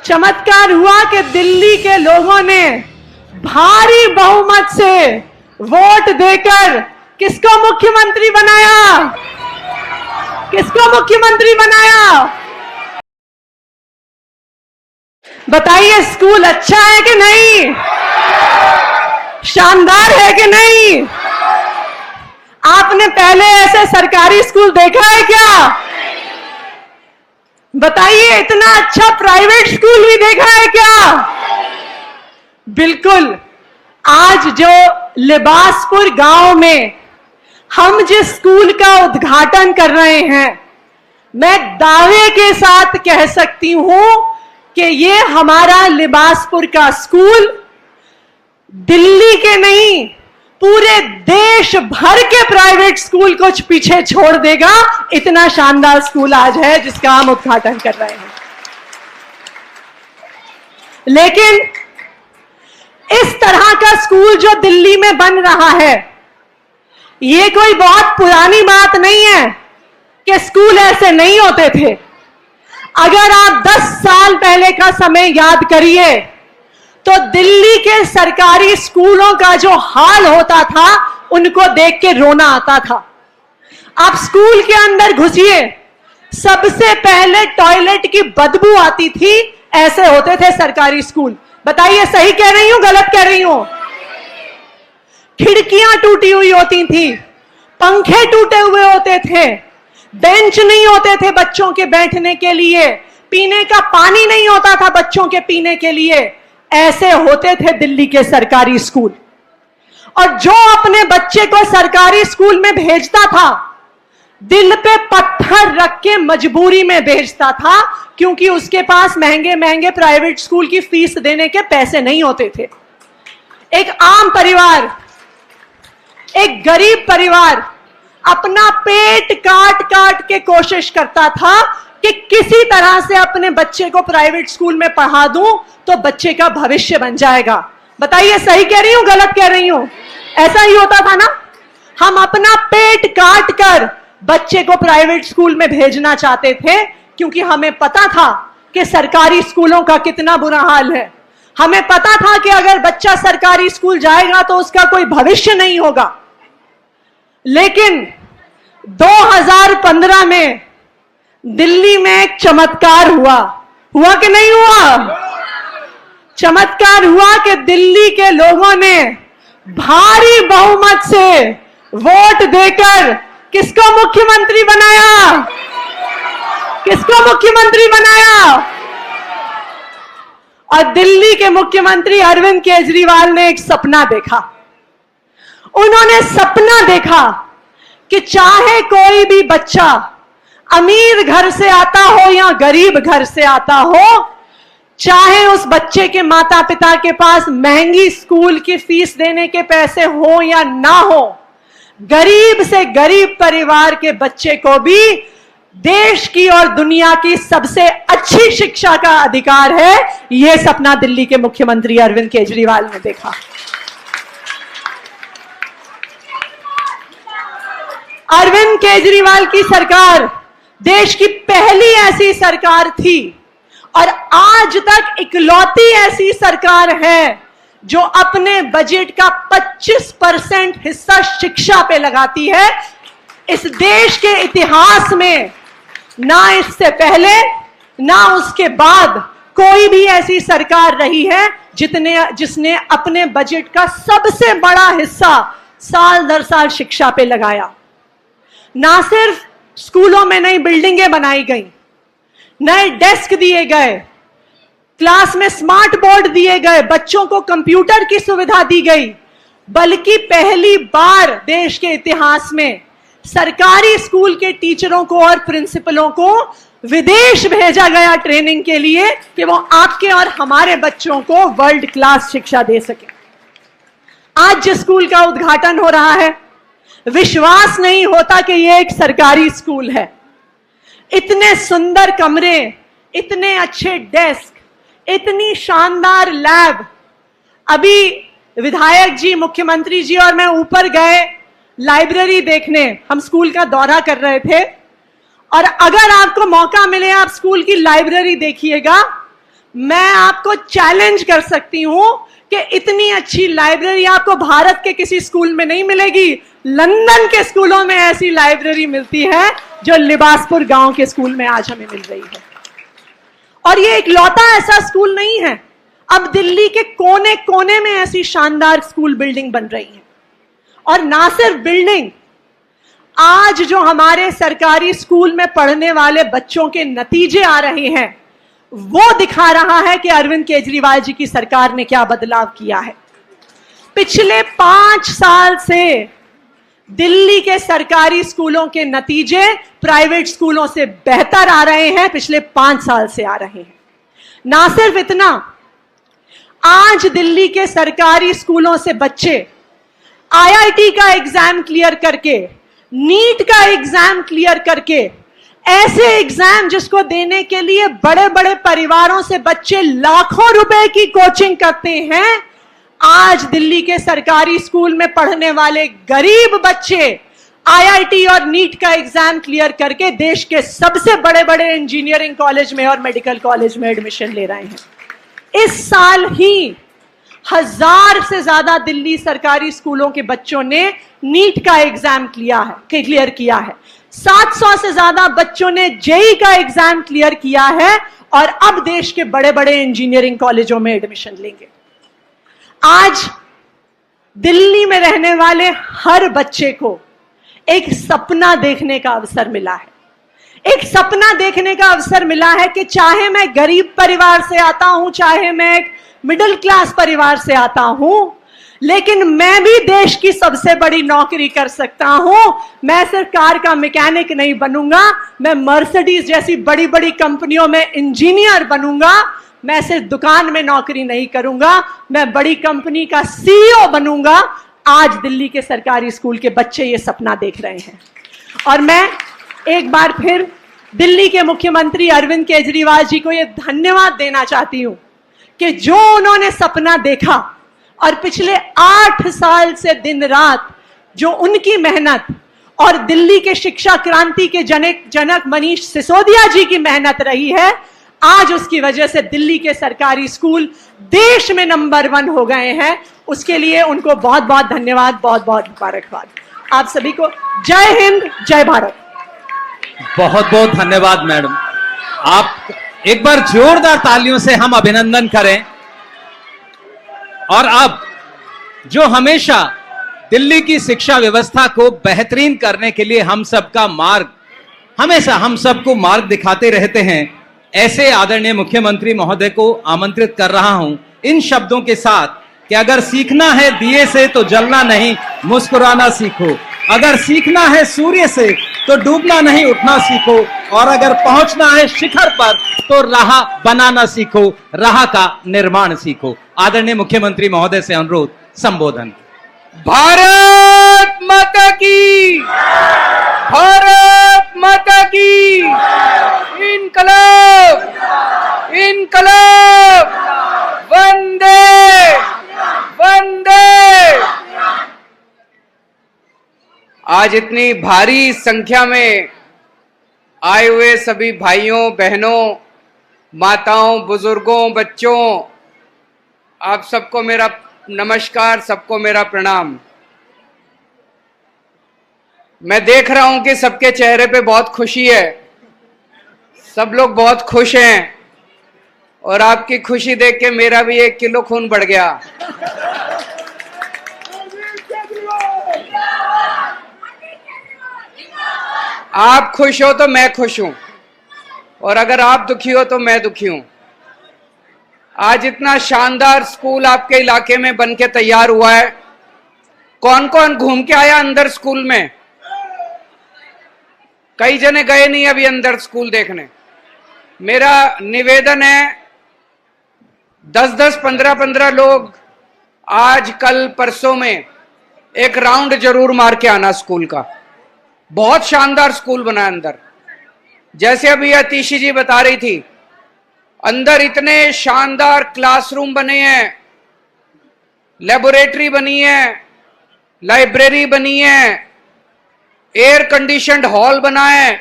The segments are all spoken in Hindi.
चमत्कार हुआ कि दिल्ली के लोगों ने भारी बहुमत से वोट देकर किसको मुख्यमंत्री बनाया? किसको मुख्यमंत्री बनाया? बताइए, स्कूल अच्छा है कि नहीं? शानदार है कि नहीं? आपने पहले ऐसे सरकारी स्कूल देखा है क्या? बताइए, इतना अच्छा प्राइवेट स्कूल भी देखा है क्या? बिल्कुल। आज जो लिबासपुर गांव में हम जिस स्कूल का उद्घाटन कर रहे हैं, मैं दावे के साथ कह सकती हूं कि ये हमारा लिबासपुर का स्कूल दिल्ली के नहीं, पूरे देश भर के प्राइवेट स्कूल को पीछे छोड़ देगा। इतना शानदार स्कूल आज है जिसका हम उद्घाटन कर रहे हैं। लेकिन इस तरह का स्कूल जो दिल्ली में बन रहा है, ये कोई बहुत पुरानी बात नहीं है कि स्कूल ऐसे नहीं होते थे। अगर आप 10 साल पहले का समय याद करिए तो दिल्ली के सरकारी स्कूलों का जो हाल होता था, उनको देख के रोना आता था। आप स्कूल के अंदर घुसिए, सबसे पहले टॉयलेट की बदबू आती थी। ऐसे होते थे सरकारी स्कूल। बताइए, सही कह रही हूं, गलत कह रही हूं? खिड़कियां टूटी हुई होती थी, पंखे टूटे हुए होते थे, बेंच नहीं होते थे बच्चों के बैठने के लिए, पीने का पानी नहीं होता था बच्चों के पीने के लिए। ऐसे होते थे दिल्ली के सरकारी स्कूल। और जो अपने बच्चे को सरकारी स्कूल में भेजता था, दिल पे पत्थर रख के मजबूरी में भेजता था, क्योंकि उसके पास महंगे महंगे प्राइवेट स्कूल की फीस देने के पैसे नहीं होते थे। एक आम परिवार, एक गरीब परिवार अपना पेट काट काट के कोशिश करता था कि किसी तरह से अपने बच्चे को प्राइवेट स्कूल में पढ़ा दूं तो बच्चे का भविष्य बन जाएगा। बताइए, सही कह रही हूं, गलत कह रही हूं? ऐसा ही होता था ना। हम अपना पेट काट कर बच्चे को प्राइवेट स्कूल में भेजना चाहते थे, क्योंकि हमें पता था कि सरकारी स्कूलों का कितना बुरा हाल है। हमें पता था कि अगर बच्चा सरकारी स्कूल जाएगा तो उसका कोई भविष्य नहीं होगा। लेकिन 2015 में दिल्ली में एक चमत्कार हुआ। हुआ कि नहीं हुआ? चमत्कार हुआ कि दिल्ली के लोगों ने भारी बहुमत से वोट देकर किसको मुख्यमंत्री बनाया? किसको मुख्यमंत्री बनाया? और दिल्ली के मुख्यमंत्री अरविंद केजरीवाल ने एक सपना देखा। उन्होंने सपना देखा कि चाहे कोई भी बच्चा अमीर घर से आता हो या गरीब घर से आता हो, चाहे उस बच्चे के माता पिता के पास महंगी स्कूल की फीस देने के पैसे हो या ना हो, गरीब से गरीब परिवार के बच्चे को भी देश की और दुनिया की सबसे अच्छी शिक्षा का अधिकार है। यह सपना दिल्ली के मुख्यमंत्री अरविंद केजरीवाल ने देखा। अरविंद केजरीवाल की सरकार देश की पहली ऐसी सरकार थी और आज तक इकलौती ऐसी सरकार है जो अपने बजट का 25% हिस्सा शिक्षा पे लगाती है। इस देश के इतिहास में ना इससे पहले ना उसके बाद कोई भी ऐसी सरकार रही है जिसने अपने बजट का सबसे बड़ा हिस्सा साल दर साल शिक्षा पे लगाया। ना सिर्फ स्कूलों में नई बिल्डिंगें बनाई गई, नए डेस्क दिए गए, क्लास में स्मार्ट बोर्ड दिए गए, बच्चों को कंप्यूटर की सुविधा दी गई, बल्कि पहली बार देश के इतिहास में सरकारी स्कूल के टीचरों को और प्रिंसिपलों को विदेश भेजा गया ट्रेनिंग के लिए कि वो आपके और हमारे बच्चों को वर्ल्ड क्लास शिक्षा दे सके। आज जिस स्कूल का उद्घाटन हो रहा है, विश्वास नहीं होता कि यह एक सरकारी स्कूल है। इतने सुंदर कमरे, इतने अच्छे डेस्क, इतनी शानदार लैब। अभी विधायक जी, मुख्यमंत्री जी और मैं ऊपर गए लाइब्रेरी देखने, हम स्कूल का दौरा कर रहे थे। और अगर आपको मौका मिले आप स्कूल की लाइब्रेरी देखिएगा मैं आपको चैलेंज कर सकती हूं कि इतनी अच्छी लाइब्रेरी आपको भारत के किसी स्कूल में नहीं मिलेगी। लंदन के स्कूलों में ऐसी लाइब्रेरी मिलती है जो लिबासपुर गांव के स्कूल में आज हमें मिल रही है। और ये इकलौता ऐसा स्कूल नहीं है, अब दिल्ली के कोने कोने में ऐसी शानदार स्कूल बिल्डिंग बन रही है। और ना सिर्फ बिल्डिंग, आज जो हमारे सरकारी स्कूल में पढ़ने वाले बच्चों के नतीजे आ रहे हैं वो दिखा रहा है कि अरविंद केजरीवाल जी की सरकार ने क्या बदलाव किया है। पिछले 5 साल से दिल्ली के सरकारी स्कूलों के नतीजे प्राइवेट स्कूलों से बेहतर आ रहे हैं, पिछले 5 साल से आ रहे हैं। ना सिर्फ इतना, आज दिल्ली के सरकारी स्कूलों से बच्चे आईआईटी का एग्जाम क्लियर करके, नीट का एग्जाम क्लियर करके, ऐसे एग्जाम जिसको देने के लिए बड़े बड़े परिवारों से बच्चे लाखों रुपए की कोचिंग करते हैं, आज दिल्ली के सरकारी स्कूल में पढ़ने वाले गरीब बच्चे आईआईटी और नीट का एग्जाम क्लियर करके देश के सबसे बड़े बड़े इंजीनियरिंग कॉलेज में और मेडिकल कॉलेज में एडमिशन ले रहे हैं। इस साल ही 1000 से ज्यादा दिल्ली सरकारी स्कूलों के बच्चों ने नीट का एग्जाम क्लियर किया है। 700 से ज्यादा बच्चों ने जेईई का एग्जाम क्लियर किया है और अब देश के बड़े बड़े इंजीनियरिंग कॉलेजों में एडमिशन लेंगे। आज दिल्ली में रहने वाले हर बच्चे को एक सपना देखने का अवसर मिला है। एक सपना देखने का अवसर मिला है कि चाहे मैं गरीब परिवार से आता हूं, चाहे मैं एक मिडिल क्लास परिवार से आता हूं, लेकिन मैं भी देश की सबसे बड़ी नौकरी कर सकता हूं। मैं सिर्फ कार का मैकेनिक नहीं बनूंगा, मैं मर्सिडीज जैसी बड़ी बड़ी कंपनियों में इंजीनियर बनूंगा। मैं सिर्फ दुकान में नौकरी नहीं करूंगा, मैं बड़ी कंपनी का सीईओ बनूंगा। आज दिल्ली के सरकारी स्कूल के बच्चे ये सपना देख रहे हैं। और मैं एक बार फिर दिल्ली के मुख्यमंत्री अरविंद केजरीवाल जी को यह धन्यवाद देना चाहती हूं कि जो उन्होंने सपना देखा और पिछले 8 साल से दिन रात जो उनकी मेहनत और दिल्ली के शिक्षा क्रांति के जनक मनीष सिसोदिया जी की मेहनत रही है, आज उसकी वजह से दिल्ली के सरकारी स्कूल देश में नंबर 1 हो गए हैं। उसके लिए उनको बहुत बहुत धन्यवाद, बहुत बहुत मुबारकबाद। आप सभी को जय हिंद, जय भारत। बहुत बहुत धन्यवाद मैडम। आप एक बार जोरदार तालियों से हम अभिनंदन करें। और अब जो हमेशा दिल्ली की शिक्षा व्यवस्था को बेहतरीन करने के लिए हम सबका मार्ग, हमेशा हम सबको मार्ग दिखाते रहते हैं, ऐसे आदरणीय मुख्यमंत्री महोदय को आमंत्रित कर रहा हूं इन शब्दों के साथ कि अगर सीखना है दिए से तो जलना नहीं, मुस्कुराना सीखो। अगर सीखना है सूर्य से तो डूबना नहीं, उठना सीखो। और अगर पहुंचना है शिखर पर तो राह बनाना सीखो, राह का निर्माण सीखो। आदरणीय मुख्यमंत्री महोदय से अनुरोध, संबोधन। भारत माता की, भारत माता की, इनकलाब, इनकलाब, वंदे वंदे। आज इतनी भारी संख्या में आए हुए सभी भाइयों बहनों, माताओं, बुजुर्गों, बच्चों, आप सबको मेरा नमस्कार, सबको मेरा प्रणाम। मैं देख रहा हूं कि सबके चेहरे पे बहुत खुशी है, सब लोग बहुत खुश हैं और आपकी खुशी देख के मेरा भी 1 किलो खून बढ़ गया। आप खुश हो तो मैं खुश हूं और अगर आप दुखी हो तो मैं दुखी हूं। आज इतना शानदार स्कूल आपके इलाके में बनके तैयार हुआ है। कौन कौन घूम के आया अंदर स्कूल में? कई जने गए नहीं अभी अंदर स्कूल देखने। मेरा निवेदन है 10-10, 15-15 लोग आज कल परसों में एक राउंड जरूर मार के आना स्कूल का। बहुत शानदार स्कूल बना है अंदर। जैसे अभी अतीशी जी बता रही थी, अंदर इतने शानदार क्लासरूम बने हैं, लेबोरेटरी बनी है, लाइब्रेरी बनी है, एयर कंडीशनड हॉल बना है।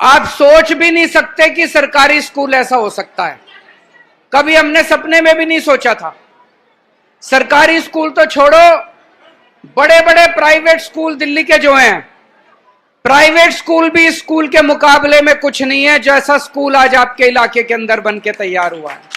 आप सोच भी नहीं सकते कि सरकारी स्कूल ऐसा हो सकता है। कभी हमने सपने में भी नहीं सोचा था। सरकारी स्कूल तो छोड़ो, बड़े बड़े प्राइवेट स्कूल दिल्ली के जो हैं, प्राइवेट स्कूल भी स्कूल के मुकाबले में कुछ नहीं है, जैसा स्कूल आज आपके इलाके के अंदर बन के तैयार हुआ है।